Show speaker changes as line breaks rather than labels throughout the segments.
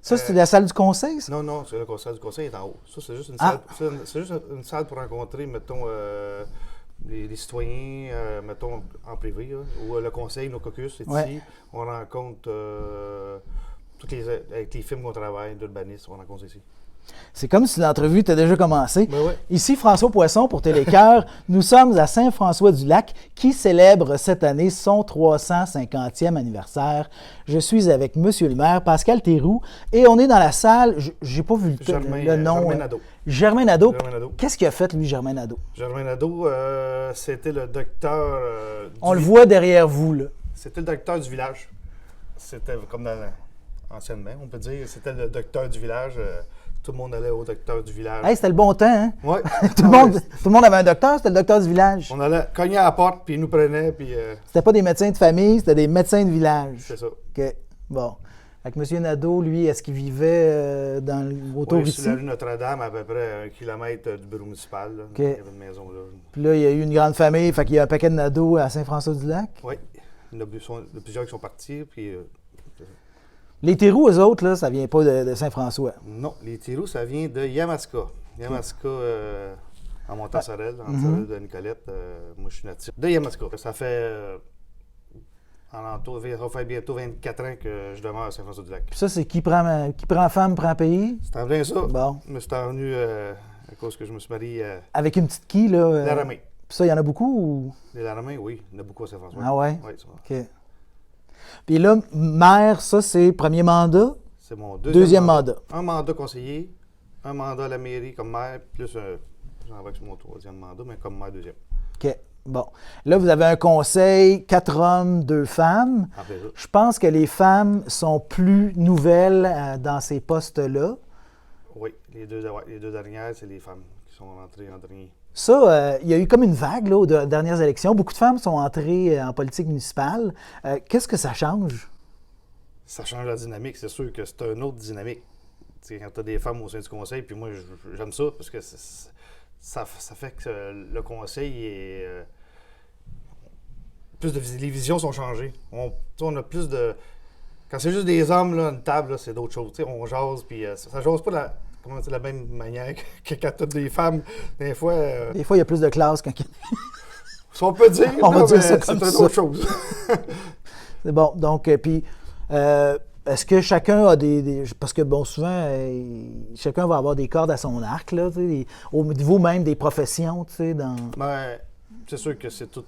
Ça, c'est la salle du conseil, ça?
Non, c'est la salle du conseil est en haut. Ça, c'est juste une
Ah.
salle. C'est juste une salle pour rencontrer, mettons, les citoyens, mettons, en privé, là, ou le conseil, nos caucus, c'est
Ouais.
ici. On rencontre avec les films qu'on travaille, d'urbanistes, on rencontre ici.
C'est comme si l'entrevue était déjà commencée.
Ben ouais.
Ici François Poisson pour Télécœur. Nous sommes à Saint-François-du-Lac qui célèbre cette année son 350e anniversaire. Je suis avec Monsieur le maire, Pascal Théroux, et on est dans la salle, j'ai pas vu le nom.
Germain Nadeau.
Germain Nadeau.
Germain Nadeau.
Qu'est-ce qu'il a fait, lui, Germain Nadeau?
Germain Nadeau, c'était le docteur...
On le voit derrière vous, là.
C'était le docteur du village. C'était comme anciennement, on peut dire. C'était le docteur du village. Tout le monde allait au docteur du village.
Hey, c'était le bon temps, hein?
Oui.
tout le monde avait un docteur, c'était le docteur du village.
On allait cogner à la porte, puis ils nous prenaient, puis...
C'était pas des médecins de famille, c'était des médecins de village.
C'est ça.
OK. Bon. Avec M. Nadeau, lui, est-ce qu'il vivait autour
Oui,
ici?
sur la rue Notre-Dame, à peu près à 1 kilomètre du bureau municipal. Là.
OK.
Il y avait une maison là.
Puis là, il y a eu une grande famille, fait qu'il y a un paquet de Nadeau à Saint-François-du-Lac.
Oui. Il y en a plusieurs qui sont partis, puis...
Les Théroux, eux autres, là, ça vient pas de Saint-François.
Non, les Théroux, ça vient de Yamaska. Yamaska, en Montant-Sorel, en Sorel de Nicolette. Moi, je suis natif de Yamaska. Ça fait... ça va faire bientôt 24 ans que je demeure à Saint-François-du-Lac.
Puis ça, c'est qui prend femme, prend pays.
C'est en plein ça.
Bon.
Je me suis envenu à cause que je me suis marié
Avec une petite qui, là?
Laramais.
Puis ça, il y en a beaucoup ou?
Les Laramais, oui. Il y en a beaucoup à Saint-François.
Ah ouais?
Oui, c'est vrai.
OK. Puis là, maire, ça, c'est premier mandat?
C'est mon
Deuxième mandat.
Un mandat conseiller, un mandat à la mairie comme maire, plus j'en vais sur mon troisième mandat, mais comme maire deuxième.
OK. Bon. Là, vous avez un conseil, 4 hommes, 2 femmes.
Après ça.
Je pense que les femmes sont plus nouvelles dans ces postes-là.
Oui, les deux dernières, c'est les femmes qui sont rentrées en dernier.
Ça, il y a eu comme une vague là, aux dernières élections. Beaucoup de femmes sont entrées en politique municipale. Qu'est-ce que ça change?
Ça change la dynamique, c'est sûr que c'est une autre dynamique. T'sais, quand tu as des femmes au sein du conseil, puis moi, j'aime ça parce que ça fait que le conseil est... les visions sont changées. On a plus de... Quand c'est juste des hommes, là, une table, là, c'est d'autres choses. T'sais, on jase, puis ça jase pas de la même manière que quand tu as des femmes. Des fois...
Des fois, il y a plus de classe quand...
Si on peut dire,
on va dire ça
c'est
comme
une
ça.
autre chose.
C'est bon. Donc, puis... est-ce que chacun a parce que, bon, souvent, chacun va avoir des cordes à son arc, là, au niveau même des professions, tu sais, dans...
Ben, c'est sûr que c'est tout...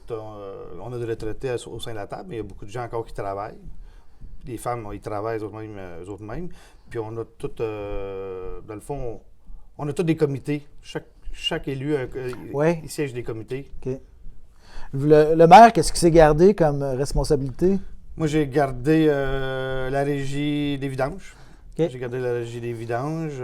on a des retraités au sein de la table, mais il y a beaucoup de gens encore qui travaillent. Les femmes, ils travaillent eux autres mêmes. Puis on a tout... dans le fond, on a tous des comités. Chaque élu, il siège des comités.
OK. Le maire, qu'est-ce qu'il s'est gardé comme responsabilité?
Moi, j'ai gardé la régie des vidanges.
Okay.
J'ai gardé la régie des vidanges.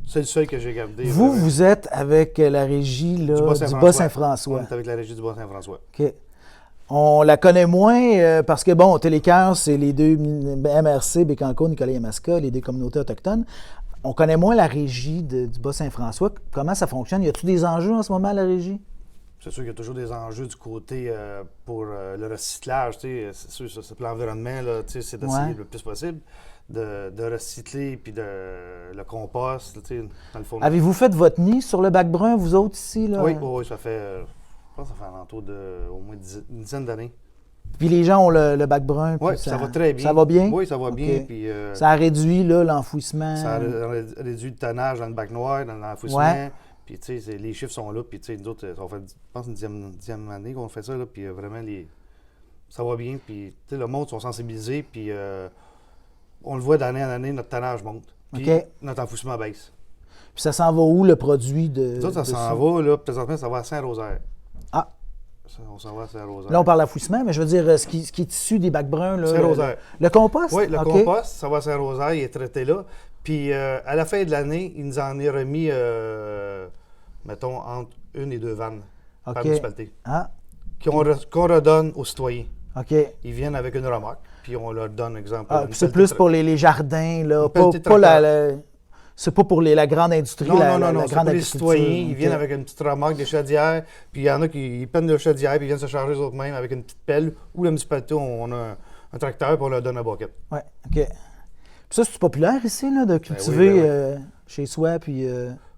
C'est le seul que j'ai gardé.
Vous êtes avec la régie là, du Bas-Saint-François.
On est avec la régie du Bas-Saint-François.
OK. On la connaît moins parce que, bon, Télécœur, c'est les deux MRC, Bécancour, Nicolas-Yamaska, les deux communautés autochtones. On connaît moins la régie du Bas-Saint-François. Comment ça fonctionne? Y a-t-il des enjeux en ce moment à la régie?
C'est sûr qu'il y a toujours des enjeux du côté pour le recyclage. C'est sûr, c'est pour l'environnement, c'est d'essayer le plus possible de recycler puis le compost dans le fond.
Avez-vous fait votre nid sur le bac brun, vous autres, ici? Là?
Oui, ça fait, je pense que ça fait alentour d'au moins une dizaine d'années.
Puis les gens ont le bac brun?
Oui, ça va très bien.
Ça va bien?
Oui, ça va bien. Puis,
ça a réduit l'enfouissement?
Ça a réduit le tonnage dans le bac noir, dans l'enfouissement.
Ouais.
Puis, tu sais, les chiffres sont là. Puis, tu sais, nous autres, ça fait, je pense, une dixième année qu'on fait ça. Là, puis, vraiment, ça va bien. Puis, tu sais, le monde sont sensibilisés. Puis, on le voit d'année en année, notre tonnage monte. Puis, notre enfouissement baisse.
Puis, ça s'en va où, le produit de.
Nous autres, ça s'en va, là. Présentement, ça va à Saint-Rosaire.
Ah!
On s'en va à Saint-Rosaire.
Là, on parle d'enfouissement, mais je veux dire, ce qui est issu des bacs bruns, là.
Saint-Rosaire.
Le compost?
Oui, le compost, ça va à Saint-Rosaire. Il est traité là. Puis, à la fin de l'année, il nous en est remis. Mettons, entre 1 et 2 vannes par municipalité. Qu'on redonne aux citoyens.
OK.
Ils viennent avec une remorque, puis on leur donne, exemple...
c'est plus pour les jardins, là, c'est pas pour la grande industrie,
non,
la
c'est
grande
pour les citoyens. Ils viennent avec une petite remorque, des chaudières, puis il y en a qui prennent de chaudières, puis ils viennent se charger eux-mêmes avec une petite pelle, ou la municipalité, on a un tracteur, puis on leur donne un bucket.
Oui, OK. Puis ça, c'est populaire ici, là, de cultiver chez soi, puis...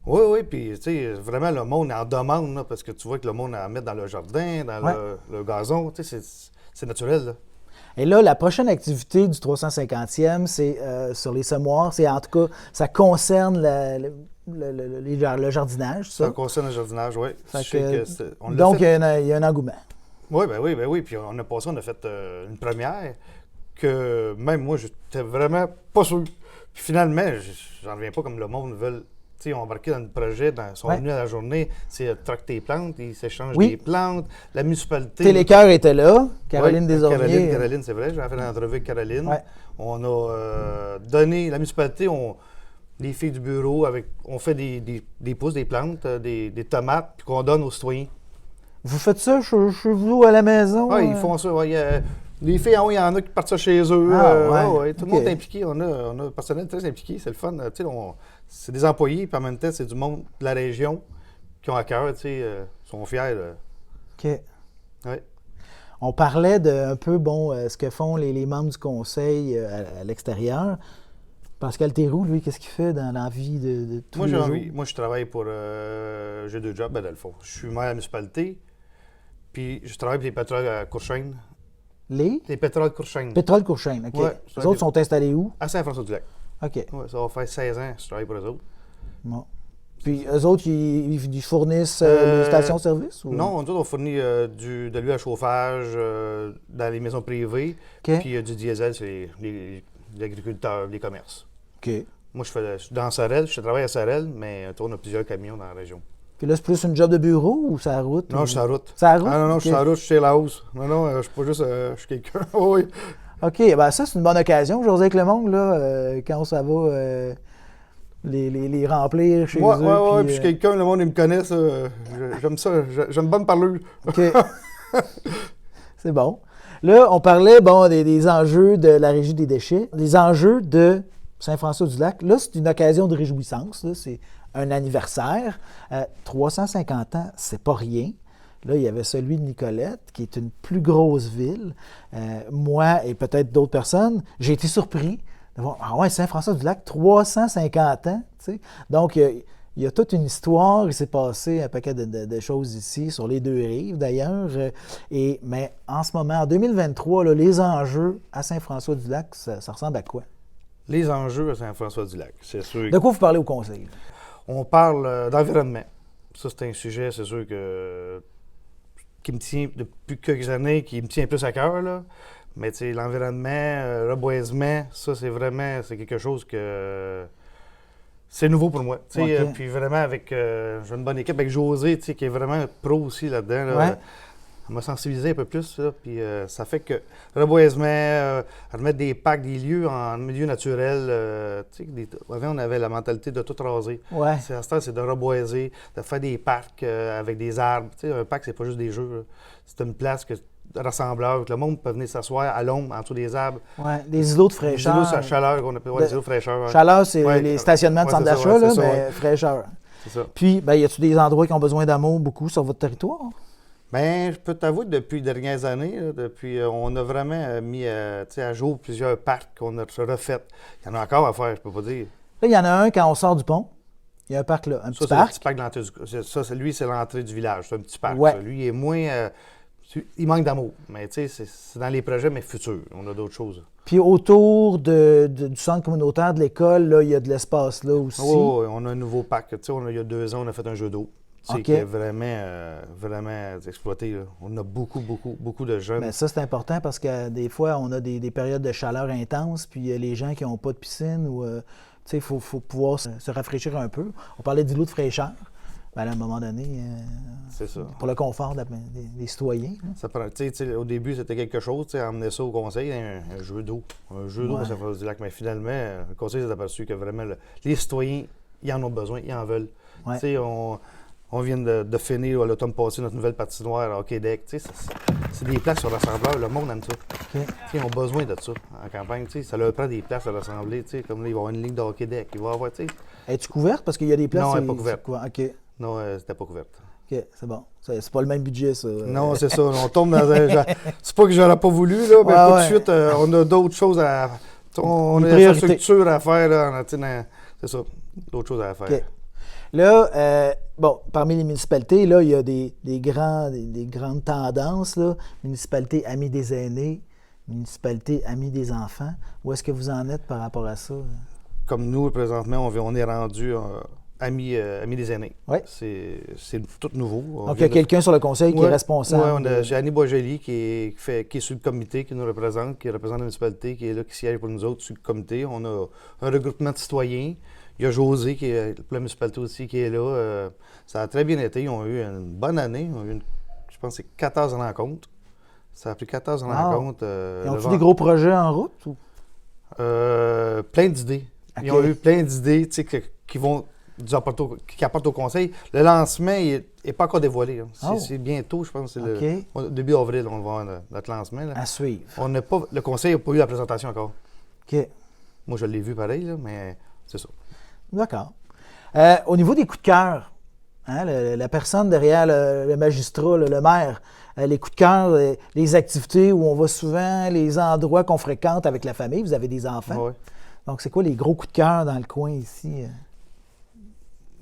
Oui, puis tu sais, vraiment, le monde est en demande, là, parce que tu vois que le monde en met dans le jardin, dans le gazon, tu sais, c'est naturel, là.
Et là, la prochaine activité du 350e, c'est sur les semoirs. C'est en tout cas, ça concerne le jardinage, ça.
Ça concerne le jardinage, oui.
Donc, il y a un engouement.
Oui, ben oui. Puis on a fait une première que même moi, j'étais vraiment pas sûr. Puis finalement, j'en reviens pas comme le monde veut. Tu sais, ils ont embarqué dans le projet, ils sont venus à la journée, c'est tracter les plantes, ils s'échangent des plantes, la municipalité.
Télécœur était là, Caroline Desormiers.
Caroline, c'est vrai, j'avais fait une entrevue avec Caroline. Ouais. On a donné, la municipalité, les filles du bureau, on fait des pousses, des plantes, des tomates, puis qu'on donne aux citoyens.
Vous faites ça chez vous à la maison?
Oui, ils font ça. Les filles, il y en a qui partent ça chez eux. Tout le monde est impliqué. On a un personnel très impliqué. C'est le fun. C'est des employés, puis en même temps, c'est du monde de la région qui ont à cœur. Ils sont fiers.
OK.
Ouais.
On parlait de un peu, ce que font les membres du conseil à l'extérieur. Pascal Théroux, lui, qu'est-ce qu'il fait dans la vie de tous les jours?
Moi, je travaille pour... j'ai 2 jobs, dans le fond. Je suis maire de la municipalité, puis je travaille pour les pétroles à Courchêne. Les pétroles Courchêne.
Pétrole Courchêne, OK.
Ouais,
les autres sont installés où?
À Saint-François-du-Lac.
OK.
Ouais, ça va faire 16 ans que je travaille pour eux autres.
Bon. Puis eux autres, ils fournissent les stations-service?
Non, nous autres, on fournit de l'huile à chauffage dans les maisons privées, puis du diesel, c'est les agriculteurs, les commerces.
OK.
Moi, je suis dans Sorel, je travaille à Sorel, mais on a plusieurs camions dans la région.
Puis là, c'est plus une job de bureau ou c'est la route?
Non, je suis sur la route.
C'est la route?
Ah non, je suis sur la route, je suis chez la hausse. Non, je suis pas juste... je suis quelqu'un. Oui.
OK, bien ça, c'est une bonne occasion, José, avec le monde, là, quand ça va les remplir chez eux.
Oui, puis je suis quelqu'un, le monde, il me connaît, ça. J'aime ça, j'aime bonne parler.
OK. C'est bon. Là, on parlait, des enjeux de la Régie des déchets, des enjeux de Saint-François-du-Lac. Là, c'est une occasion de réjouissance, là, c'est un anniversaire. 350 ans, c'est pas rien. Là, il y avait celui de Nicolette, qui est une plus grosse ville. Moi et peut-être d'autres personnes, j'ai été surpris de voir, Saint-François-du-Lac, 350 ans. Tu sais. Donc, il y a toute une histoire. Il s'est passé un paquet de choses ici, sur les 2 rives d'ailleurs. Mais en ce moment, en 2023, là, les enjeux à Saint-François-du-Lac, ça ressemble à quoi?
Les enjeux à Saint-François-du-Lac, c'est sûr.
De quoi vous parlez au conseil?
On parle d'environnement. Ça, c'est un sujet, c'est sûr, qui me tient depuis quelques années, qui me tient plus à cœur, là. Mais tu sais, l'environnement, le reboisement, ça, c'est quelque chose que... C'est nouveau pour moi. Okay. Puis vraiment, j'ai une bonne équipe avec José, qui est vraiment pro aussi là-dedans. Là.
Ouais.
Elle m'a sensibilisé un peu plus, là, puis ça fait que reboisement, remettre des parcs, des lieux en milieu naturel. Avant, on avait la mentalité de tout raser.
Ouais.
À ce temps, c'est de reboiser, de faire des parcs avec des arbres. Un parc, c'est pas juste des jeux. Là. C'est une place rassembleur, que le monde peut venir s'asseoir à l'ombre, en dessous des arbres.
Oui, des îlots de fraîcheur.
Des îlots à chaleur, qu'on appelle des îlots de fraîcheur.
Chaleur, c'est les stationnements de centre d'achat, mais fraîcheur.
C'est ça.
Puis, y a-t-il des endroits qui ont besoin d'amour beaucoup sur votre territoire?
Bien, je peux t'avouer que depuis les dernières années, on a vraiment mis à jour plusieurs parcs qu'on a refait. Il y en a encore à faire, je peux pas dire.
Là, il y en a un quand on sort du pont. Il y a un parc là, un petit parc.
Le petit parc de l'entrée lui, c'est l'entrée du village. C'est un petit parc.
Ouais.
Ça. Lui, il est moins... il manque d'amour. Mais tu sais, c'est dans les projets, mais futurs. On a d'autres choses.
Puis autour du centre communautaire de l'école, là, il y a de l'espace là aussi.
Oui, on a un nouveau parc. Il y a 2 ans, on a fait un jeu d'eau. Qui est vraiment exploité. Là. On a beaucoup de jeunes.
Bien, ça, c'est important parce que des fois, on a des périodes de chaleur intense, puis les gens qui n'ont pas de piscine, il faut pouvoir se rafraîchir un peu. On parlait d'îlots de fraîcheur. Bien, à un moment donné,
c'est ça.
Pour le confort des citoyens.
Ça prend, au début, c'était quelque chose, emmener ça au conseil, un jeu d'eau. Un jeu d'eau à Saint-François-du-Lac. Mais finalement, le conseil s'est aperçu que vraiment, les citoyens, ils en ont besoin, ils en veulent. Ouais. On vient de finir l'automne passé notre nouvelle patinoire à Québec. C'est des places sur rassembleur. Le monde aime ça. Okay. Ils ont besoin de ça en campagne. Ça leur prend des places à rassembler. Comme là, il va y avoir une ligne de Québec. Il va y avoir.
Es-tu couverte? Parce qu'il y a des places.
Non, elle n'est pas couverte.
Okay.
Non, c'était pas couverte.
OK, c'est bon. C'est pas le même budget, ça.
Non, c'est ça. On tombe dans un. C'est pas que j'aurais pas voulu, là, mais tout de suite, on a d'autres choses à. On a
les
des
priorités.
infrastructures à faire, là, c'est ça, d'autres choses à faire.
OK. Là, parmi les municipalités, là, il y a des grandes tendances, là. Municipalité amie des aînés, municipalité amie des enfants. Où est-ce que vous en êtes par rapport à ça?
Comme nous, présentement, on est rendu amis des aînés.
Ouais.
C'est tout nouveau.
Donc, il y a quelqu'un sur le conseil qui est responsable.
Oui, j'ai Annie Boisjoli qui est sur le comité, qui nous représente, qui représente la municipalité, qui est là, qui siège pour nous autres sur le comité. On a un regroupement de citoyens. Il y a José, qui est pour la municipalité aussi, qui est là. Ça a très bien été. Ils ont eu une bonne année. Ils ont eu, je pense, c'est 14 rencontres. Ça a pris 14 rencontres.
Ils ont-tu des gros projets en route? Ou?
Plein d'idées.
Okay.
Ils ont eu plein d'idées qui apportent au conseil. Le lancement n'est pas encore dévoilé. C'est bientôt, je pense. C'est le début avril, on va voir notre lancement. Là.
À suivre.
Le conseil n'a pas eu la présentation encore.
OK.
Moi, je l'ai vu pareil, là, mais c'est ça.
D'accord. Au niveau des coups de cœur, hein, la personne derrière le magistrat, le maire, les coups de cœur, les activités où on va souvent, les endroits qu'on fréquente avec la famille, vous avez des enfants.
Ouais.
Donc, c'est quoi les gros coups de cœur dans le coin ici?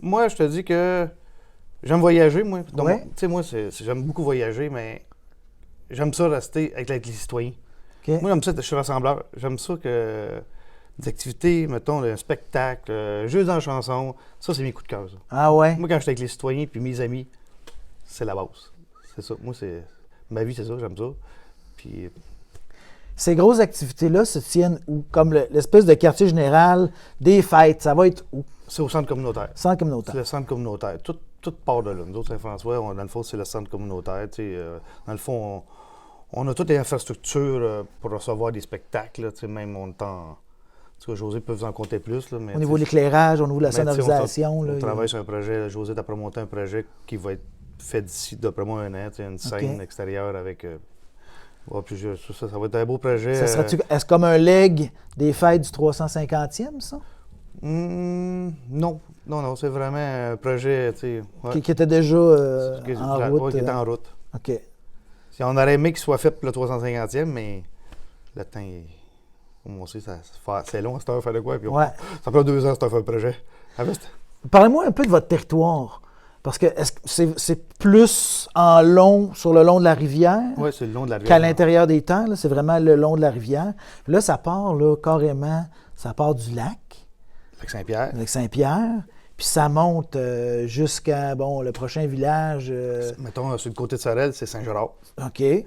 Moi, je te dis que j'aime voyager, moi. Donc,
ouais.
Tu sais, moi, j'aime beaucoup voyager, mais j'aime ça rester avec les citoyens.
Okay.
Moi, j'aime ça, je suis rassembleur. J'aime ça que des activités, mettons, un spectacle, jeux dans la chanson, ça, c'est mes coups de cœur. Ça.
Ah ouais?
Moi, quand je suis avec les citoyens puis mes amis, c'est la base. C'est ça. Moi, c'est ma vie, c'est ça, j'aime ça. Puis...
Ces grosses activités-là se tiennent où? Comme l'espèce de quartier général des fêtes, ça va être où?
C'est au centre communautaire.
Centre communautaire.
C'est le centre communautaire. Tout part de là. Nous autres, Saint-François, dans le fond, c'est le centre communautaire. Dans le fond, on a toutes les infrastructures pour recevoir des spectacles. Même on entend... José peut vous en compter plus. Là, mais,
au niveau de l'éclairage, au niveau de la
mais,
sonorisation.
On travaille sur un projet. José a promonté un projet qui va être fait d'ici, d'après moi, un an. Une scène extérieure avec... ça va être un beau projet.
Est-ce comme un leg des fêtes du 350e, ça?
Non, c'est vraiment un projet,
qui était déjà en route.
Oui, qui était en route.
OK.
Si on aurait aimé qu'il soit fait pour le 350e, mais le temps, comme on sait, c'est long à cette heure, faire de quoi? Puis ça prend 2 ans, cette heure, faire le projet.
Parlez-moi un peu de votre territoire. Parce que est-ce que c'est plus sur le long de la rivière?
Oui, c'est le long de la rivière.
Qu'à l'intérieur des terres, c'est vraiment le long de la rivière. Là, ça part carrément, ça part du lac.
Lac-Saint-Pierre.
Lac-Saint-Pierre. Puis ça monte jusqu'à, le prochain village.
Mettons, sur le côté de Sorel, c'est Saint-Gérard.
OK. Fait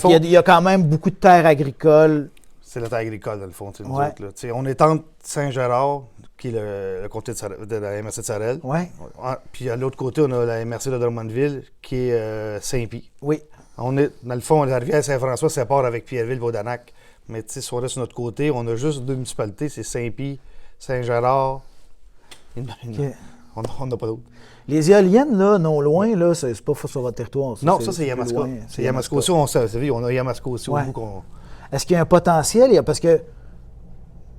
qu'il y a quand même beaucoup de terres agricoles.
C'est la terre agricole, dans le fond, nous autres. Là. On est entre Saint-Gérard, qui est le comté de la MRC de Sorel.
Oui.
Puis à l'autre côté, on a la MRC de Drummondville, qui est Saint-Pie.
Oui.
On est, dans le fond, la rivière Saint-François sépare avec Pierreville-Vaudanac. Mais si on est sur notre côté, on a juste 2 municipalités, c'est Saint-Pie, Saint-Gérard.
Okay.
On n'a pas d'autres.
Les éoliennes, là, non loin, là, c'est pas sur votre territoire.
Non, ça, c'est Yamaska. C'est Yamaska aussi, on a Yamaska aussi au bout.
Est-ce qu'il y a un potentiel? Parce que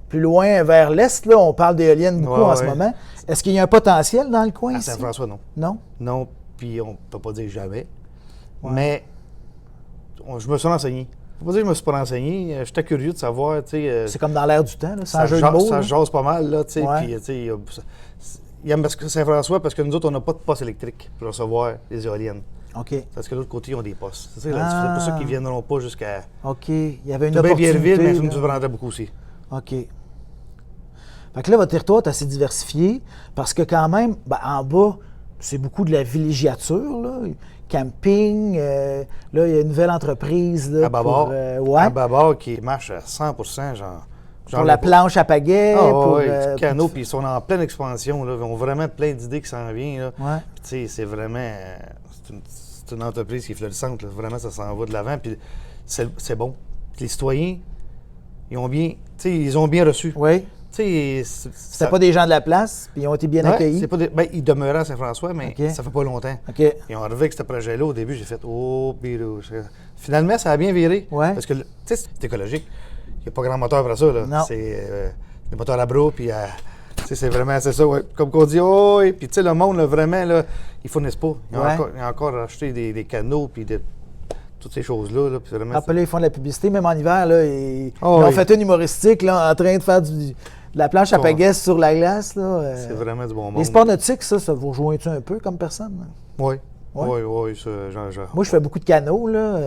plus loin, vers l'est, là, on parle d'éoliennes beaucoup en ce moment. Est-ce qu'il y a un potentiel dans le coin ici?
À Saint-François, non.
Non?
Non, puis on ne peut pas dire jamais. Ouais. Mais je me suis renseigné. Je ne peux pas dire que je me suis pas renseigné. J'étais curieux de savoir, tu sais...
c'est comme dans l'air du temps, là, sans jeu de mots.
Ça jase pas mal, là, tu sais. Puis, tu sais, il y a Saint-François parce que nous autres, on n'a pas de poste électrique pour recevoir les éoliennes.
OK.
Parce que de l'autre côté, ils ont des postes. C'est pour ça qu'ils ne viendront pas jusqu'à...
OK. Il y avait une opportunité.
Pierreville, mais ça nous prendrait beaucoup aussi.
OK. Fait que là, votre territoire est assez diversifié parce que quand même, en bas, c'est beaucoup de la villégiature, là. Camping, là, il y a une nouvelle entreprise. Là,
à Babar. À Babar qui marche à 100%, genre
pour la planche à pagaie.
Du canot, puis ils sont en pleine expansion, là. Ils ont vraiment plein d'idées qui s'en viennent, là.
Ouais.
Tu sais, c'est vraiment... C'est une entreprise qui est florissante, là. Vraiment, ça s'en va de l'avant, puis c'est bon. Puis les citoyens, ils ont bien reçu.
Oui. C'était pas des gens de la place, puis ils ont été bien accueillis.
Ils demeuraient à Saint-François, mais ça fait pas longtemps.
Okay.
Ils ont arrivé avec ce projet-là. Au début, j'ai fait « Oh, bilou. » Finalement, ça a bien viré.
Ouais.
Parce que, tu sais, c'est écologique. Il n'y a pas grand moteur pour ça, là.
Non.
C'est des moteurs à bras, puis c'est vraiment, c'est ça, ouais. Comme qu'on dit « Oh! » Et puis, tu sais, le monde, là, vraiment, là, ils fournissent pas. Ils ont encore acheté des canaux, puis toutes ces choses-là. Là, puis vraiment,
Après, là, ils font de la publicité, même en hiver. Là, ils
Oh,
ont
oui.
fait une humoristique là, en train de faire de la planche à
Oh.
pagaie sur la glace. Là,
c'est vraiment du bon monde.
les sports nautiques, ça vous rejoint-tu un peu comme personne? Hein?
Oui,
Ouais.
oui, ça,
Moi, je fais beaucoup de canaux. Là,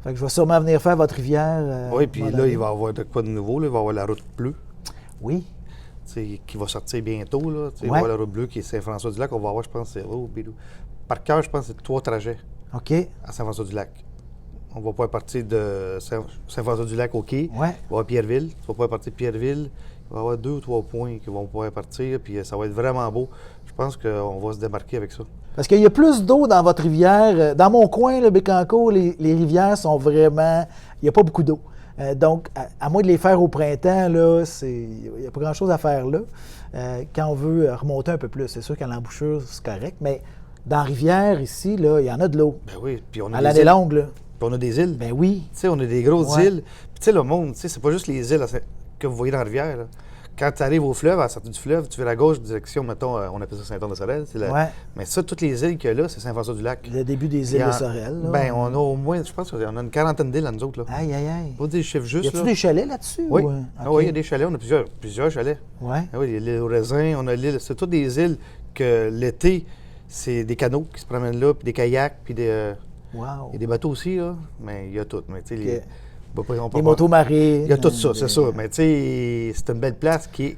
fait que je vais sûrement venir faire votre rivière.
Oui, puis
à un moment
là,
donné.
il va y avoir de quoi de nouveau. Là. Il va y avoir la route bleue,
Oui.
tu sais, qui va sortir bientôt. Là. Tu sais, Il va
Ouais.
y avoir la route bleue qui est Saint-François-du-Lac. On va avoir, je pense, c'est par cœur, je pense, c'est 3 trajets
OK.
à Saint-François-du-Lac. On va pouvoir partir de Saint-François-du-Lac au quai.
Ouais.
On va avoir Pierreville. Tu vas pouvoir partir de Pierreville. Il va y avoir 2 ou 3 points qui vont pouvoir partir. Puis ça va être vraiment beau. Je pense qu'on va se démarquer avec ça.
Parce qu'il y a plus d'eau dans votre rivière. Dans mon coin, le Bécancour, les rivières sont vraiment... Il n'y a pas beaucoup d'eau. Donc, à moins de les faire au printemps, là, il n'y a pas grand-chose à faire là. Quand on veut remonter un peu plus, c'est sûr qu'à l'embouchure, c'est correct. Mais dans la rivière, ici, là, il y en a de l'eau.
Ben oui, puis on a
À
des
l'année
îles.
longue, là.
Puis on a des îles.
Ben oui.
Tu sais, on a des grosses
Ouais.
îles. Puis tu sais, le monde, tu sais, c'est pas juste les îles que vous voyez dans la rivière. Là. Quand tu arrives au fleuve, à la sortie du fleuve, tu vas à gauche, direction, mettons, on appelle ça Saint-Anne-de-Sorel.
Ouais.
Mais ça, toutes les îles qu'il y a là, c'est Saint-François-du-Lac.
Le début des
Il y
îles
a-
de Sorel. Là.
Ben, on a au moins, je pense qu'on a une quarantaine d'îles à nous autres. Là.
Aïe, aïe, aïe.
Pas des chiffres
Y
justes.
a-tu
Là.
des chalets là-dessus?
Oui.
ou,
Ah
OK.
oui, il y a des chalets, on a plusieurs chalets.
Ouais.
Ah oui, il y a l'île au raisin, on a l'île. C'est toutes des îles que l'été, c'est des canots qui se promènent là, puis des kayaks, puis des.
Wow.
Il y a des bateaux aussi, là, mais il y a tout. Mais tu sais,
OK.
on peut
Des
pas-
motos marines.
Il y a tout ça, c'est
des-
ça. Mais tu sais, c'est une belle place qui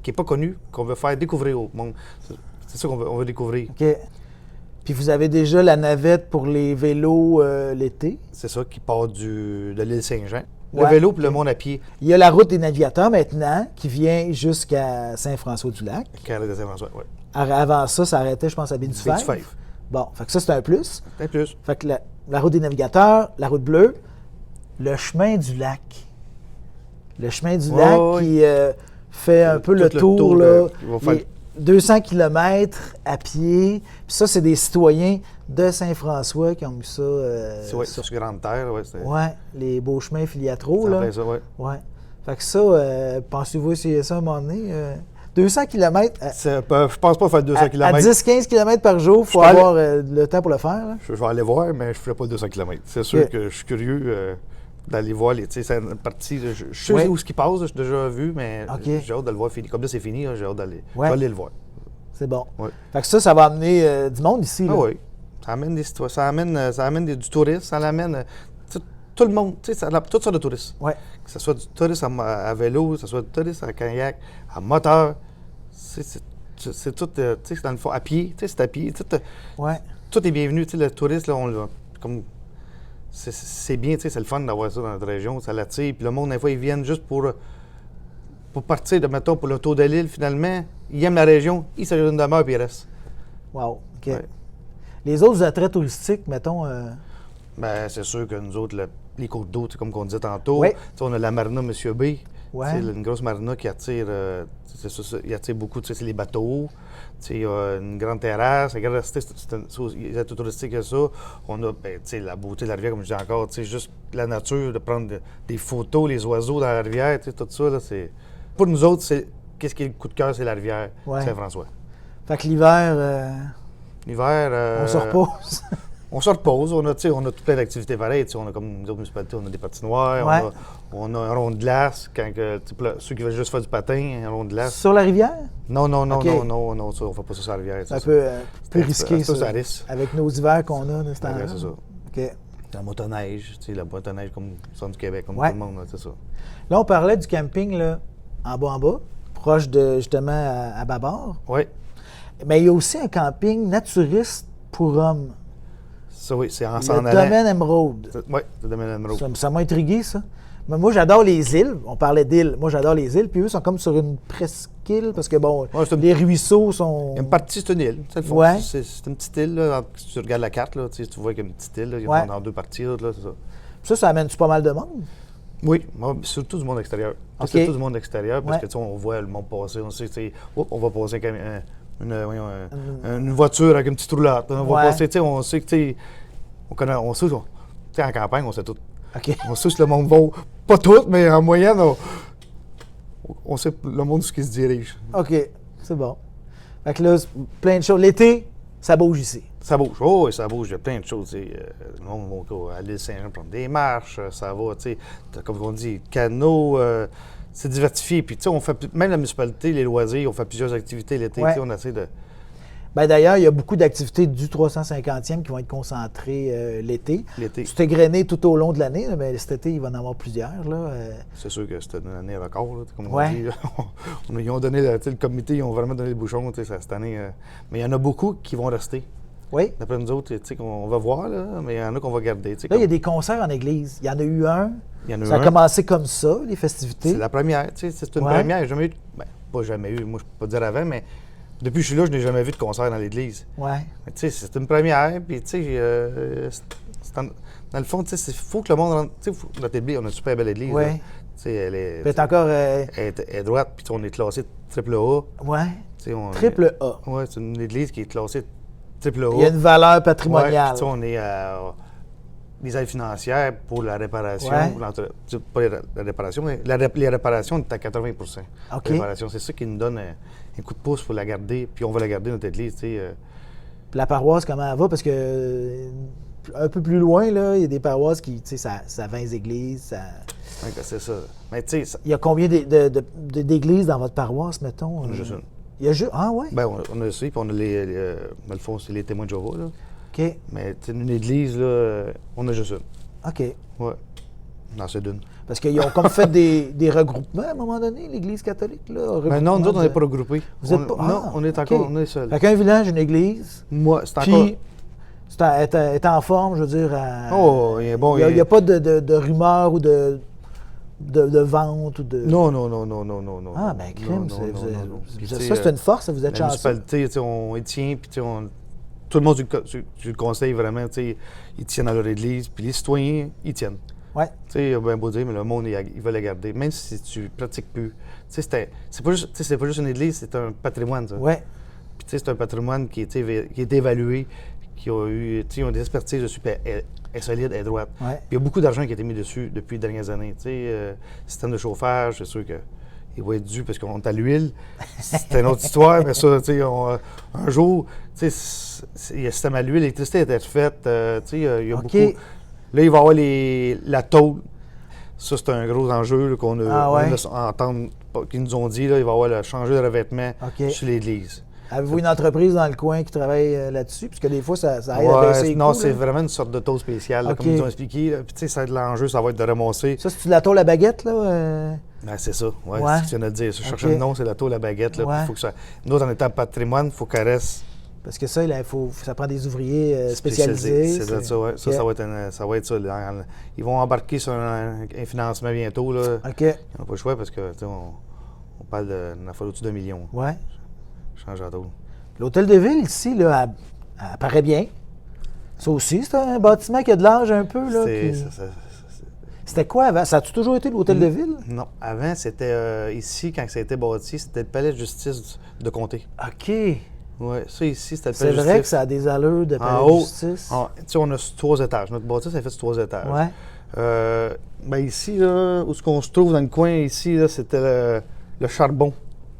est pas connue, qu'on veut faire découvrir au monde. C'est ça on veut découvrir.
OK. Puis vous avez déjà la navette pour les vélos l'été.
C'est ça qui part de l'île Saint-Jean.
Ouais.
Le vélo puis le monde à pied,
Il y a la route des navigateurs maintenant qui vient jusqu'à Saint-François-du-Lac.
carré de Saint-François. Oui.
Avant ça, ça arrêtait, je pense, à Baie-du-Fèvre.
Baie-du-Fèvre.
Bon, fait que ça, c'est un plus.
Peut-être plus.
Fait que la route des navigateurs, la route bleue, le chemin du lac. Le chemin du
Ouais,
lac
ouais.
qui fait un peu
Tout
le tour, là,
il va faire-
les 200 km à pied. Puis ça, c'est des citoyens de Saint-François qui ont mis ça
Ouais,
sur
sur Grande Terre, ouais, c'est
ouais, les beaux chemins filiatraux.
c'est en
Là.
plein ça, ouais.
Ouais. Fait que ça, pensez-vous essayer ça à un moment donné? 200 km
Je pense pas faire 200
à
km.
10-15 km par jour, il faut
Je peux
avoir le temps pour le faire. Là.
Je vais aller voir, mais je ne ferai pas 200 km. C'est sûr
Ok.
que je suis curieux d'aller voir les. Tu sais, c'est une partie. Je sais
Ouais.
où ce qui passe, j'ai déjà vu, mais
Ok.
j'ai hâte de le voir fini. Comme là, c'est fini, là, j'ai hâte d'aller.
Ouais.
Je vais aller le voir.
C'est bon.
Ouais.
Fait que ça va amener du monde ici. Là.
Ah oui. Ça amène des citoyens, ça amène du tourisme, ça l'amène. Tout le monde, tu sais, toutes sortes de touristes.
Ouais.
Que ce soit du tourisme à vélo, que ce soit du tourisme à kayak, à moteur. C'est tout, tu sais, c'est dans le fond, à pied, tu sais, c'est à pied.
Ouais.
Tout est bienvenu, tu sais, le touriste, là, comme c'est bien, tu sais, c'est le fun d'avoir ça dans notre région, ça l'attire. Puis le monde, des fois, ils viennent juste pour partir, mettons, pour le tour de l'île, finalement. Ils aiment la région, ils s'ajoutent une demeure, puis ils restent.
Wow. OK.
Ouais.
Les autres attraits touristiques, mettons.
Ben, c'est sûr que nous autres, les côtes d'eau, tu sais, comme on disait tantôt,
Ouais.
tu sais, on a la marina Monsieur B.
Ouais.
C'est une grosse marina qui attire, il attire beaucoup, tu sais, c'est les bateaux. Tu sais, il y a une grande terrasse, il y a tout touristique que ça. On a, ben, tu sais, la beauté de la rivière, comme je dis encore, tu sais, juste la nature, de prendre des photos, les oiseaux dans la rivière, tu sais, tout ça, là, c'est... Pour nous autres, qu'est-ce qui est le coup de cœur, c'est la rivière
Ouais.
Saint-François.
Fait que l'hiver,
L'hiver...
on se repose.
On se repose, on a tout plein d'activités pareilles. On a comme nous autres municipalités, on a des patinoires,
Ouais.
on a un rond de glace. Pour ceux qui veulent juste faire du patin, un rond de glace.
Sur la rivière?
Non,
Ok.
ça, on fait pas ça sur la rivière.
C'est un peu risqué, ça.
Ça risque.
Avec nos hivers qu'on a de ce temps-là.
Ouais, c'est ça.
OK.
La motoneige, tu sais, la motoneige comme le centre du Québec, comme
Ouais.
tout le monde, là, c'est ça.
Là, on parlait du camping là, en bas, proche de, justement, à Babord.
Oui,
Mais il y a aussi un camping naturiste pour hommes.
ça oui, c'est en
Le
s'en allant.
domaine Émeraude.
Oui, le domaine Emeraude.
Ça m'a intrigué, ça. Mais moi, j'adore les îles. On parlait d'îles. Moi, j'adore les îles. Puis eux sont comme sur une presqu'île parce que, bon,
Ouais, c'est une-
les ruisseaux sont...
Il y a une partie, c'est une île, c'est le fond.
Ouais.
C'est une petite île, là, si tu regardes la carte, là, tu vois qu'il y a une petite île, là, il y a
Ouais.
dans deux parties, là, c'est ça.
Ça amène-tu pas mal de monde?
Oui, moi, surtout du monde extérieur.
Ok.
Surtout du monde extérieur, parce
Ouais.
que tu sais, on voit le monde passer, on sait, tu sais, on va passer une voiture avec une petite roulotte. On va
Ouais.
passer, tu sais, on sait que, tu sais, on sait, tu sais, en campagne, on sait tout.
OK.
On sait que le monde va, pas tout, mais en moyenne, on sait le monde où il se dirige.
OK. C'est bon. Fait que là, c'est plein de choses. L'été, ça bouge ici.
Ça bouge. Oh, oui, ça bouge. Il y a plein de choses. Le monde va à l'île Saint-Jean prendre des marches. Ça va, tu sais, comme on dit, canot. C'est diversifié. Puis, tu sais, on fait, même la municipalité, les loisirs, on fait plusieurs activités l'été.
Ouais.
On essaie de.
Ben, d'ailleurs, il y a beaucoup d'activités du 350e qui vont être concentrées l'été.
L'été.
C'est égrené tout au long de l'année, là, mais cet été, il va en avoir plusieurs. Là,
C'est sûr que c'était une année record, là, comme on
Ouais.
dit. Là. Ils ont donné, le comité, ils ont vraiment donné le bouchon cette année. Mais il y en a beaucoup qui vont rester.
Oui.
D'après nous autres, tu sais, on va voir, là, mais il y en a qu'on va garder. Tu sais,
Là, il y a des concerts en église. Il y en a eu un.
il y en a
Ça a
un.
commencé comme ça, les festivités.
C'est la première. Tu sais, c'est une
Ouais.
première. J'ai jamais eu. Ben, pas jamais eu. Moi, je peux pas dire avant, mais depuis que je suis là, je n'ai jamais vu de concert dans l'église.
Ouais.
Mais tu sais, c'est une première. Puis, tu sais, dans le fond, tu sais, il faut que le monde rentre. Tu sais, notre église, on a une super belle église.
Ouais.
Là. Tu sais, elle est.
Peut-être encore.
Elle est droite, puis on est classé triple A.
Ouais.
Tu sais,
Triple A.
Oui, c'est une église qui est classée triple A.
Il y a une valeur
Ouais,
patrimoniale.
puis, tu sais, on est à des aides financières pour la réparation.
Ouais.
Pas la réparation, mais les réparations, on est à 80
OK.
réparation. C'est ça qui nous donne un coup de pouce pour la garder. Puis on va la garder, notre église. Tu sais,
Puis la paroisse, comment elle va? Parce que un peu plus loin, là, il y a des paroisses qui, tu sais, ça a 20 églises.
ouais, c'est ça. Mais tu sais,
Il y a combien d'églises dans votre paroisse, mettons?
on a juste une.
Il y a juste. Ah, ouais?
Ben, on a ça, puis on a dans le fond, c'est les témoins de Jéhovah. Là.
OK.
Mais tu sais, une église, là, on a juste une.
OK.
Ouais. Non, c'est d'une.
Parce qu'ils ont comme fait des regroupements à un moment donné, l'Église catholique. Là,
Mais non, nous autres, on
n'est
n'est pas regroupés.
Vous êtes pas.
Non,
Ah,
on est
OK.
encore, on est seuls.
Fait qu'un village, une église.
Moi, c'est encore.
Puis, est en forme, je veux dire.
Oh, il est bon.
Il n'y a pas de rumeurs ou de vente ou de.
Non, non, non, non, non, non, non.
Ah, ben, crime.
Non, non, non, non. Puis, tu sais,
Ça, c'est une force, vous êtes
la
chanceux.
municipalité, tu sais, on y tient, puis tu sais, tout le monde, tu le conseilles vraiment, tu sais, ils tiennent à leur église, puis les citoyens, ils tiennent.
Ouais.
Tu sais, il y a bien beau dire, mais le monde, il va la garder, même si tu pratiques plus. Tu sais, c'est pas juste une église, c'est un patrimoine, ça.
Ouais.
Puis tu sais, c'est un patrimoine qui est évalué, qui a eu, tu sais, ils ont des expertises dessus, puis elle est solide, elle est droite.
Ouais.
Puis il y a beaucoup d'argent qui a été mis dessus depuis les dernières années. Tu sais, système de chauffage, c'est sûr que il va être dû parce qu'on est à l'huile. C'est une autre histoire, mais ça, tu sais, un jour, tu sais, il y a un système à l'huile, l'électricité a été faite, tu sais, il y a
OK.
beaucoup. Là, il va y avoir la tôle. Ça, c'est un gros enjeu là, qu'on a,
Ah ouais?
on a entendu, qu'ils nous ont dit, là, il va y avoir le changer de revêtement
OK.
sur l'église.
Avez-vous une entreprise dans le coin qui travaille là-dessus? Puisque des fois, ça aide à
Ouais,
baisser les
non,
coûts,
c'est
là.
vraiment une sorte de tôle spéciale, là,
OK.
comme ils nous ont expliqué. Là. Puis, tu sais, ça va être l'enjeu, ça va être de ramasser.
Ça, c'est-tu de la tôle à baguette, là?
Ben, c'est ça, ouais,
Ouais.
c'est ce que tu viens de le dire. Je cherchais
OK.
le nom, c'est la tôle à baguette. Là,
Ouais.
puis faut que ça... Nous autres, en étant patrimoine, il faut qu'elle reste
Parce que ça, ça prend des ouvriers spécialisés.
C'est ça, ouais.
OK.
Ça va être ça. Ils vont embarquer sur un financement bientôt. Là.
OK.
Ils n'ont pas le choix parce que, tu sais, on parle d'une affaire au-dessus de 1 million.
Ouais.
Change la tôle.
L'hôtel de ville, ici, là, elle paraît bien. Ça aussi, c'est un bâtiment qui a de l'âge un peu, là. C'était quoi avant? Ça a-tu toujours été l'hôtel de ville?
Non. Avant, c'était ici, quand ça a été bâti, c'était le palais de justice de comté.
OK.
Oui, ça ici, c'était le
C'est
palais de justice.
vrai que ça a des allures de palais
En
de
haut,
justice.
tu sais, on a 3 étages. Notre bâtisse, ça fait sur 3 étages.
Ouais.
Ben ici, là, où ce qu'on se trouve dans le coin ici, là, c'était le charbon.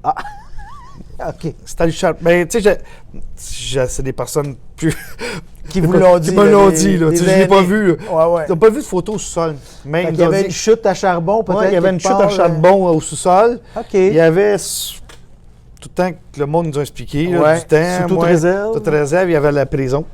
OK.
C'était le charbon. Ben, tu sais, c'est des personnes plus.
Qui vous l'ont dit.
Qui me l'ont dit, là. Tu sais, je l'ai pas vu.
Ouais, ouais.
Tu n'as pas vu de photo au sous-sol. Mais
Fait
ils
qu'il y
nous ont
avait
dit-
une chute à charbon, peut-être.
Ouais, il y avait une
quelque
chute
part,
à charbon au sous-sol.
OK.
Il y avait, tout le temps que le monde nous a expliqué, là,
Ouais,
du temps.
sous toute réserve.
Toute réserve, il y avait la prison.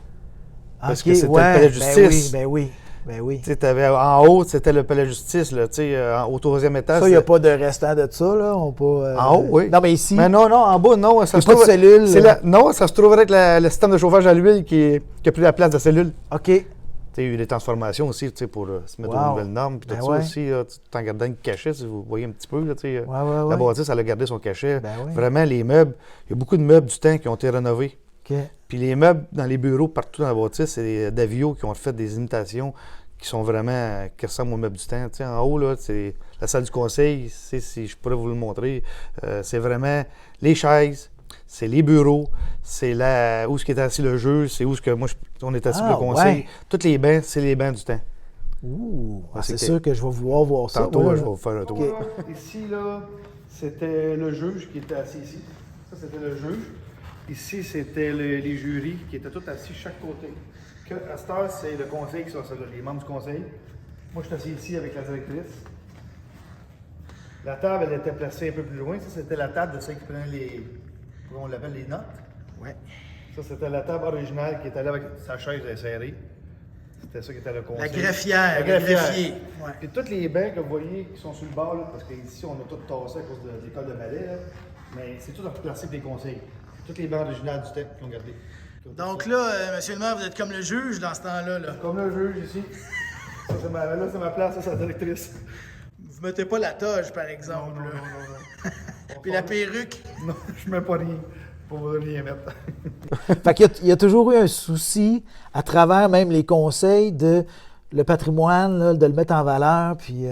parce
OK,
que c'était le
ouais,
palais de justice.
Ben oui, ben oui.
Tu sais, t'avais, en haut, c'était le palais de justice, là, tu sais, au 3e étage.
Ça, il n'y a
c'était-
pas de restant de ça, là. On pas,
En haut, oui.
Non, mais ici,
Mais non, en bas, non. Ça
il n'y
se
a pas de
trouve-
cellule.
c'est non, ça se trouverait avec le système de chauffage à l'huile qui a pris la place de la cellule.
OK.
Tu sais, il y a eu des transformations aussi, tu sais, pour se mettre aux
Wow.
nouvelles normes. Puis tout
Ben
ça
ouais.
aussi, là, tout en gardant une cachet, si vous voyez un petit peu, là, tu sais.
Ouais,
La
ouais.
bâtisse, elle a gardé son cachet.
Ben oui.
Vraiment, les meubles, il y a beaucoup de meubles du temps qui ont été rénovés.
OK.
Puis les meubles dans les bureaux, partout dans la bâtisse, c'est des Davio qui ont fait des imitations qui sont vraiment, qui ressemblent aux meubles du temps. Tu sais, en haut, là, c'est la salle du conseil, si je pourrais vous le montrer. C'est vraiment les chaises, c'est les bureaux, c'est là où est assis le jeu, c'est où on est assis pour le conseil.
ouais.
Tous les bancs, c'est les bancs du temps.
Ouh,
Ouais,
c'est
c'est
sûr que je vais vouloir voir ça.
Tantôt,
moi,
je
là.
vais vous faire un tour.
OK.
Ici, là, c'était le juge qui était assis ici. Ça, c'était le juge. Ici, c'était les jurys qui étaient tous assis chaque côté. À cette heure, c'est le conseil qui sont là, les membres du conseil. Moi, je suis assis ici avec la directrice. La table, elle était placée un peu plus loin. Ça, c'était la table de celle qui prenait comment on l'appelle, les notes.
Ouais.
Ça, c'était la table originale qui était là avec sa chaise serrée. C'était ça qui était le conseil.
La greffière,
le
greffier.
Ouais. Puis tous les bancs que vous voyez qui sont sur le bord, là, parce qu'ici, on a tout tassé à cause de l'école de ballet, là, mais c'est tout replacé pour les conseils. Toutes les bancs originales du temps qu'ils ont gardé.
Donc là, monsieur le maire, vous êtes comme le juge dans ce temps-là. Là.
Comme le juge ici. Ça, c'est ma place, ça, c'est la directrice.
Vous mettez pas la toge, par exemple.
Non.
Puis la perruque.
Non, je mets pas rien. Pour rien mettre.
Fait qu'il y a toujours eu un souci, à travers même les conseils, de le patrimoine, là, de le mettre en valeur, puis...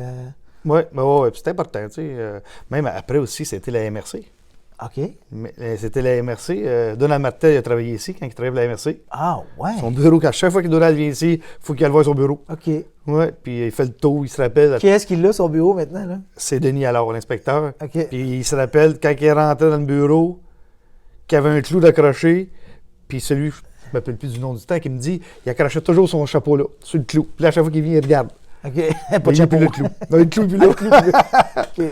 Oui, ouais, c'est important, tu sais. Même après aussi, c'était la MRC.
OK.
C'était la MRC. Donald Martel a travaillé ici quand il travaillait pour la MRC.
Ah, ouais.
Son bureau, à chaque fois que Donald vient ici, il faut qu'il aille voir son bureau.
OK.
Oui, puis il fait le tour, il se rappelle.
Qui est-ce qui l'a, son bureau, maintenant, là?
C'est Denis alors, l'inspecteur.
OK.
Puis il se rappelle quand il rentrait dans le bureau, qu'il avait un clou d'accroché, puis celui, je ne me rappelle plus du nom du temps, qui me dit, il accrochait toujours son chapeau là, sur le clou. Puis là, à chaque fois qu'il vient, il regarde.
OK. Pas de chapeau.
Le clou. Non, le clou, puis là.
OK.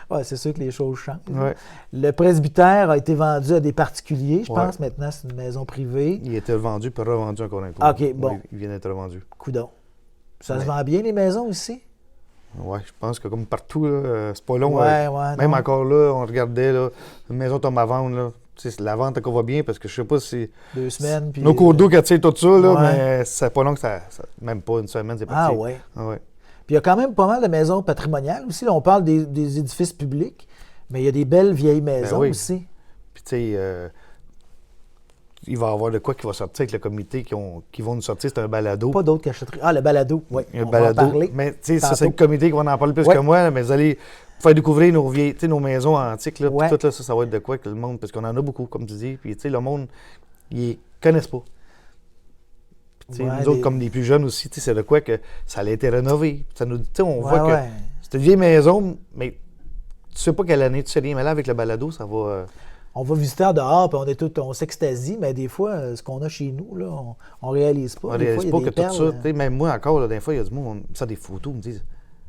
Ouais, c'est sûr que les choses changent.
Ouais.
Le presbytère a été vendu à des particuliers, je
Ouais.
pense. Maintenant, c'est une maison privée.
Il était vendu puis revendu encore un coup.
OK, bon.
Ouais, il vient d'être revendu.
Coudon. Ça se vend bien, les maisons, ici?
Oui, je pense que comme partout, là, c'est pas long.
Ouais,
même
non.
encore là, on regardait, là, une maison tombe à vendre, là. Tu sais, la vente, encore va bien parce que je sais pas si.
2 semaines. Puis,
Nos cours d'eau qui attirent tout ça, là,
ouais.
mais c'est pas long que ça. Même pas une semaine, c'est parti.
Ah, ouais.
Ah, ouais.
Puis il y a quand même pas mal de maisons patrimoniales aussi. Là, on parle des édifices publics, mais il y a des belles vieilles maisons
oui.
aussi.
Puis, tu sais, il va y avoir de quoi qui va sortir avec le comité qui vont nous sortir. C'est un balado.
Pas d'autres cachotteries. Ah, le balado, oui.
Un
On
balado.
va en parler.
Mais, tu sais, ça,
tantôt.
c'est le comité qui va en parler plus
Ouais.
que moi, mais vous allez faire découvrir nos vieilles, tu sais, nos maisons antiques, là.
Ouais.
Puis tout, là, ça va être de quoi que le monde, parce qu'on en a beaucoup, comme tu dis. Puis, tu sais, le monde, ils connaissent pas. Puis, tu sais,
Ouais,
nous autres, comme les plus jeunes aussi, tu sais, c'est de quoi que ça a été rénové. Ça nous, tu sais, on voit que c'est une vieille maison, mais tu sais pas quelle année, tu sais rien. Mais là, avec le balado, ça va.
On va visiter en dehors, puis on s'extasie, mais des fois, ce qu'on a chez nous, là, on réalise pas.
On
Des
réalise
fois, il y
pas
a
que
des
tout ça,
perles,
tu sais, même moi encore, là, des fois, il y a du monde, ça des photos, me disent,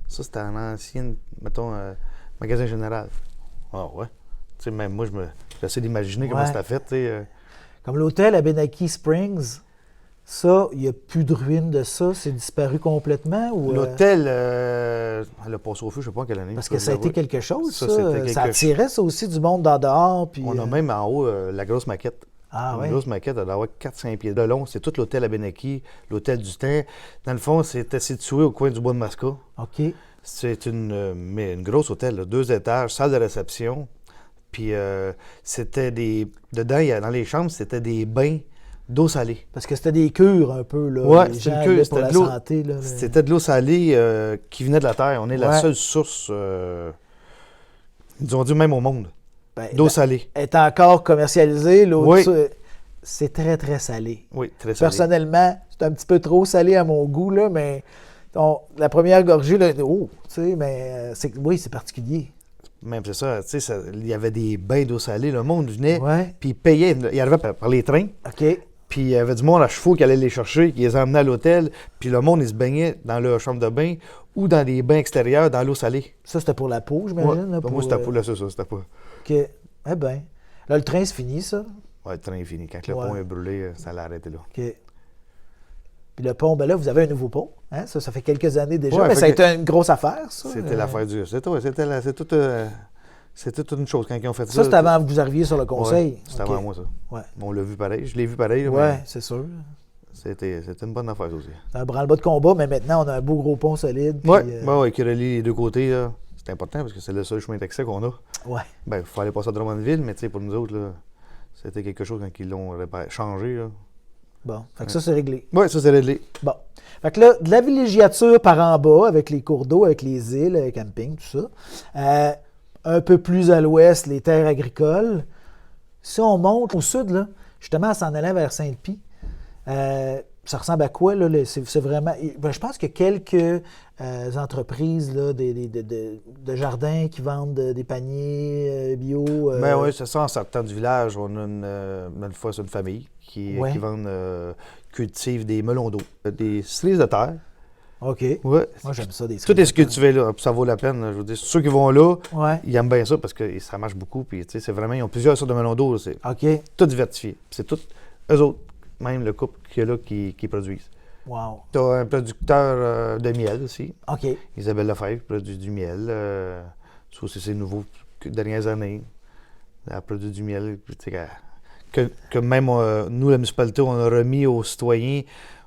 ça c'était un ancien, mettons, magasin général. Ah ouais. Tu sais, même moi, j'essaie d'imaginer comment
Ouais.
c'était fait, tu sais.
Comme l'hôtel à Benaki Springs, ça, il n'y a plus de ruines de ça, c'est disparu complètement? Ou,
L'hôtel, elle a passé au feu, je sais pas en quelle année.
parce que ça a été quelque chose, ça.
c'était
Ça attirait ça aussi du monde d'en dehors. Puis,
On a même en haut la grosse maquette.
Ah
Une
ouais.
grosse maquette, elle doit avoir 4-5 pieds de long. C'est tout l'hôtel à Benaki, l'hôtel du temps. Dans le fond, c'était situé au coin du bois de Masca.
OK.
C'est une grosse hôtel, là, 2 étages, salle de réception. Puis c'était des. Dedans, dans les chambres, c'était des bains d'eau salée.
Parce que c'était des cures un peu, là.
Ouais,
les
c'était
gens
une cure,
allaient
c'était
pour la
de l'eau.
santé. Là,
C'était de l'eau salée qui venait de la terre. On est la
Ouais.
seule source, ils ont dit même au monde,
Ben,
d'eau salée.
est encore commercialisé. L'autre,
Oui.
c'est très, très salé.
Oui, très salée.
Personnellement, c'est un petit peu trop salé à mon goût, là, mais la première gorgée, là, oh, tu sais, mais oui, c'est particulier.
Même c'est ça, tu sais, il y avait des bains d'eau salée. Le monde venait,
Ouais.
puis il payait. Il arrivait par les trains.
OK.
Puis il y avait du monde à chevaux qui allait les chercher, qui les emmenait à l'hôtel. Puis le monde, il se baignait dans leur chambre de bain ou dans des bains extérieurs, dans l'eau salée.
Ça, c'était pour la peau,
Ouais.
j'imagine. Là,
Moi, c'était pour là, ça, c'était pas.
OK. Eh bien. Là, le train, c'est fini, ça.
Ouais, le train est fini. Quand le
Ouais.
pont est brûlé, ça l'a arrêté là.
OK. Puis le pont, ben là, vous avez un nouveau pont. Hein? Ça fait quelques années déjà.
Ouais,
mais
fait
ça a
que
été une grosse affaire, ça.
C'était l'affaire du. C'était toute une chose quand ils ont fait ça.
Ça, c'était avant que vous arriviez sur le conseil.
Ouais, c'était
OK.
avant moi, ça.
Ouais.
On l'a vu pareil. Je l'ai vu pareil. là,
Ouais,
mais
c'est sûr.
c'était une bonne affaire, ça aussi.
C'est un branle-bas de combat, mais maintenant, on a un beau gros pont solide. puis,
Ouais, qui relie les deux côtés, là. C'est important parce que c'est le seul chemin d'accès qu'on a.
ouais.
Ben, il fallait passer à Drummondville, mais tu sais, pour nous autres, là, c'était quelque chose quand ils l'ont changé, là.
Bon, fait que ça, c'est réglé.
Ouais, ça, c'est réglé.
Bon. Fait que là, de la villégiature par en bas, avec les cours d'eau, avec les îles, le camping, tout ça. Un peu plus à l'ouest, les terres agricoles. Si on monte au sud, là, justement, en s'en allant vers Sainte-Pie, Ça ressemble à quoi, là? C'est vraiment... Ben, je pense qu'il y a quelques entreprises là, de jardins qui vendent des paniers bio.
Ben oui, c'est ça. En sortant du village, on a une fois une famille qui vendent, cultive des melons d'eau, des cerises de terre.
OK.
Ouais.
Moi, j'aime ça, des
Tout est cultivé là, puis ça vaut la peine. Je veux dire, ceux qui vont là,
ouais.
ils aiment bien ça parce que ça marche beaucoup. Puis, tu sais, c'est vraiment, ils ont plusieurs sortes de melons d'eau. C'est
OK.
tout diversifié. Puis c'est tout, eux autres, même le couple qu'il y a là qui produisent.
Wow.
Tu as un producteur de miel aussi.
OK.
Isabelle Lefebvre produit du miel. Ça aussi, c'est nouveau, dernières années. Elle produit du miel. Que même nous, la municipalité, on a remis aux citoyens,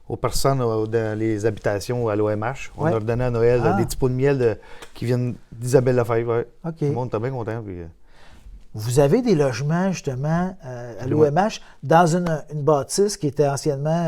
aux personnes dans les habitations à l'OMH. On
Ouais.
a redonné à Noël des petits pots de miel qui viennent d'Isabelle Lefebvre. Ouais.
OK.
Tout le monde était bien content. Puis,
Vous avez des logements, justement, à l'OMH, dans une bâtisse qui était anciennement...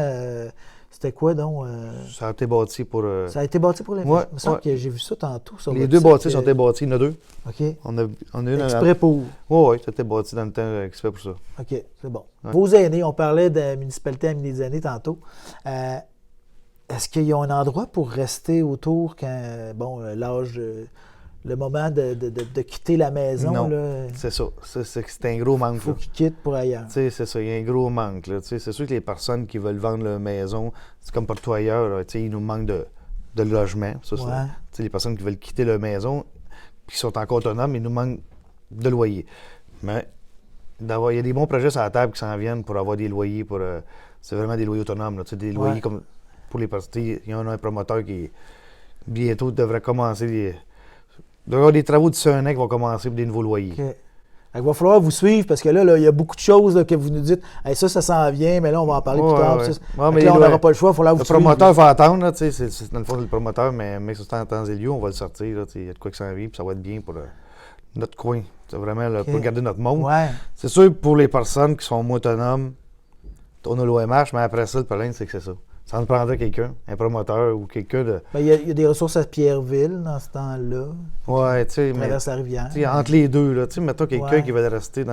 c'était quoi, donc?
ça a été bâti pour...
Ça a été bâti pour les...
Ouais,
Il me semble que j'ai vu ça tantôt sur
les
votre
deux
site,
bâtisses ont été bâtis, il y en a deux.
OK.
On a une
Exprès pour...
Oui, ça a été bâti dans le temps exprès pour ça.
OK, c'est bon.
Ouais.
Vos aînés, on parlait de municipalité à des aînés tantôt. Est-ce qu'il y a un endroit pour rester autour quand, l'âge... le moment de quitter la maison,
non,
là,
c'est ça. C'est un gros manque.
il faut qu'ils quittent pour ailleurs.
C'est ça, il y a un gros manque. Là. C'est sûr que les personnes qui veulent vendre leur maison, c'est comme partout ailleurs, là, il nous manque de logement. Ça,
Ouais.
Les personnes qui veulent quitter leur maison, qui sont encore autonomes, il nous manque de loyer. Mais il y a des bons projets sur la table qui s'en viennent pour avoir des loyers, c'est vraiment des loyers autonomes. Là, des loyers comme pour les personnes. Il y en a un promoteur qui bientôt devrait commencer. Il doit y avoir des travaux de 1 an qui vont commencer pour des nouveaux loyers.
Okay. Il va falloir vous suivre parce que là, il y a beaucoup de choses là, que vous nous dites. Hey, ça s'en vient, mais là, on va en parler plus tard.
Ouais.
Ça,
Mais
là, on n'aura pas le choix, il va falloir vous
le
suivre.
promoteur va attendre, là, c'est dans le fond c'est le promoteur, mais sur temps et lieu, on va le sortir. Là, il y a de quoi qui s'en vient, puis ça va être bien pour notre coin. C'est vraiment là, pour garder notre monde.
Ouais.
C'est sûr, pour les personnes qui sont moins autonomes, on a l'OMH, mais après ça, le problème, c'est que c'est ça. Ça en prendrait quelqu'un, un promoteur ou quelqu'un de.
Ben, il y a des ressources à Pierreville dans ce temps-là.
Ouais, tu sais, mais.
Traverse la rivière.
Entre les deux, là, tu sais, mettons quelqu'un qui veut rester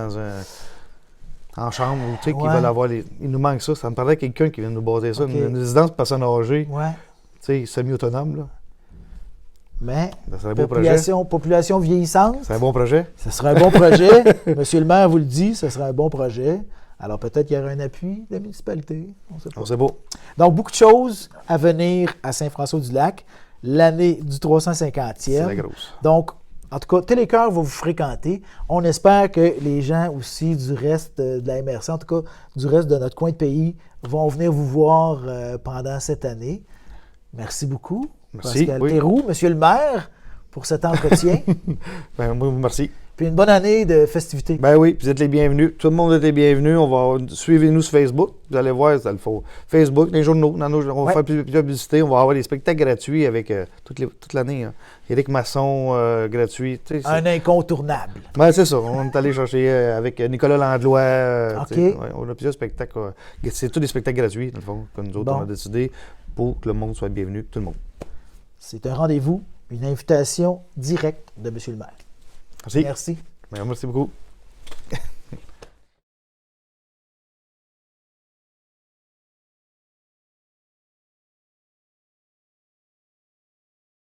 en chambre ou tu sais, qui veut avoir les. Il nous manque ça. Ça me prendrait quelqu'un qui vient nous baser ça. Une résidence de personnes âgées.
Ouais.
Tu sais, semi-autonome, là.
Mais
Ça serait un beau projet.
population vieillissante.
C'est un bon projet.
Ce serait un bon projet. Monsieur le maire vous le dit, ce serait un bon projet. Alors peut-être qu'il y aura un appui de la municipalité. On ne sait pas.
C'est beau.
Donc beaucoup de choses à venir à Saint-François-du-Lac. L'année du 350e.
C'est la grosse.
Donc, en tout cas, Télécœur va vous fréquenter. On espère que les gens aussi du reste de la MRC, en tout cas du reste de notre coin de pays, vont venir vous voir pendant cette année. Merci beaucoup.
Merci.
Pascal Théroux, Monsieur le maire, pour cet entretien.
Moi, merci.
Puis une bonne année de festivités.
Ben oui, vous êtes les bienvenus. Tout le monde est les bienvenus. Suivez-nous sur Facebook. Vous allez voir, ça le faut. Facebook, les journaux. On va faire plusieurs publicités. On va avoir des spectacles gratuits avec toute l'année. Hein. Éric Masson, gratuit.
Un incontournable.
Ben, c'est ça. On est allé chercher avec Nicolas Landlois.
OK.
On a plusieurs spectacles. C'est tous des spectacles gratuits, dans le fond, que nous autres, on a décidé pour que le monde soit bienvenu, tout le monde.
C'est un rendez-vous, une invitation directe de M. le maire.
Merci.
Merci.
Merci beaucoup.